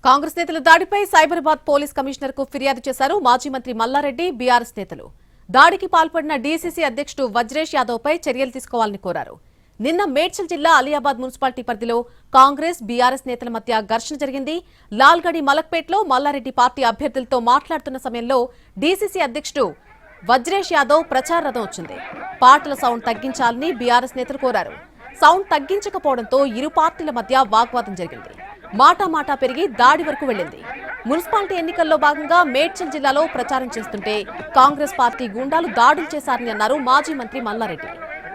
కాంగ్రెస్ నేతల దాడిపై Cyberabad police commissioner కు ఫిర్యాదు చేశారు మాజీ మంత్రి మల్లారెడ్డి బీఆర్ఎస్ నేతలు. దాడికి పాల్పడిన డీసీసీ అధ్యక్షుడు వజ్రేష్ యాదవ్ పై చర్యలు తీసుకోవాలని కోరారు. నిన్న మేడ్చల్ జిల్లా అలియాబాద్ మున్సిపాలిటీ పరిధిలో కాంగ్రెస్ బీఆర్ఎస్ నేతల మధ్య ఘర్షణ జరిగింది. లాల్గడి మలక్పేట్లో మల్లారెడ్డి పార్టీ అభ్యర్థులతో మాట్లాడుతున్న సమయంలో డీసీసీ అధ్యక్షుడు వజ్రేష్ యాదవ్ ప్రచార రథం వచ్చింది. పాటల సౌండ్ తగ్గించాలని బీఆర్ఎస్ నేతలు కోరారు. సౌండ్ తగ్గించకపోవడంతో ఇరు పార్టీల మధ్య వాగ్వాదం జరిగింది. మాటా పెరిగి దాడి వరకు వెళ్లింది. మున్సిపాలిటీ ఎన్నికల్లో భాగంగా మేడ్చల్ జిల్లాలో ప్రచారం చేస్తుంటే కాంగ్రెస్ పార్టీ గూండాలు దాడులు చేశారని అన్నారు మాజీ మంత్రి మల్లారెడ్డి.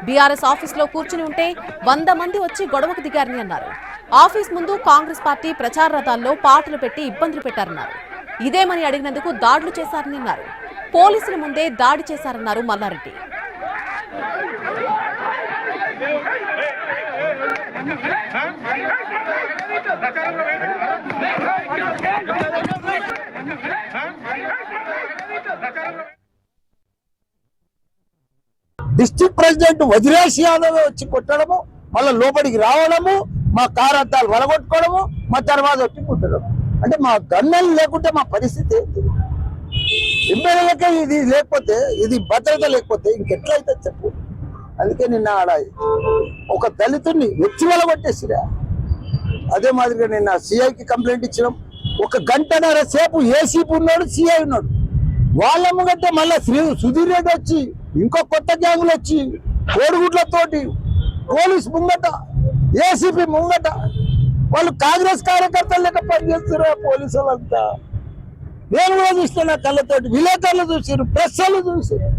బీఆర్ఎస్ ఆఫీసులో కూర్చుని ఉంటే 100 మంది వచ్చి గొడవకు దిగారని అన్నారు. ఆఫీస్ ముందు కాంగ్రెస్ పార్టీ ప్రచార రథాల్లో పాటలు పెట్టి ఇబ్బందులు పెట్టారన్నారు. ఇదేమని అడిగినందుకు దాడులు చేశారని అన్నారు. పోలీసుల ముందే దాడి చేశారన్నారు మల్లారెడ్డి. డిస్ట్రిక్ట్ ప్రెసిడెంట్ వజ్రేష్ యాదవ్ వచ్చి కొట్టడము, మళ్ళీ లోపలికి రావడము, మా కారు అద్దాలు వలగొట్టుకోవడము, మా తర్వాత వచ్చి కుట్టడం. అంటే మా గన్నెలు లేకుంటే మా పరిస్థితి ఏంటి? ఎమ్మెల్యేలకే ఇది లేకపోతే, ఇది భద్రత లేకపోతే ఇంకెట్లయితే చెప్పు. అందుకే నిన్న ఆడ ఒక దళితుడిని వెచ్చి వలగొట్టేసిరా. అదే మాదిరిగా నిన్న సిఐకి కంప్లైంట్ ఇచ్చినాం. 1 గంటన్నర సేపు ఏసీపీ ఉన్నాడు, సిఐ ఉన్నాడు. వాళ్ళ ముంగట్టే మళ్ళీ సుధీర్ రెడ్డి వచ్చి ఇంకో కొత్త గ్యాంగులు వచ్చి కోడిగుడ్లతోటి పోలీస్ ముంగట, ఏసీపీ ముంగట వాళ్ళు కాంగ్రెస్ కార్యకర్తలు లెక్క పనిచేస్తున్నారు. పోలీసు వాళ్ళంతా నేను కూడా చూస్తున్నా కళ్ళతోటి, విలేకరులు చూసారు, ప్రెస్లు చూసారు.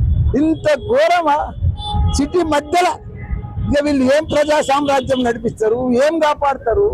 ఇంత ఘోరమా సిటీ మధ్యలో? ఇక వీళ్ళు ఏం ప్రజా సామ్రాజ్యం నడిపిస్తారు, ఏం కాపాడతారు?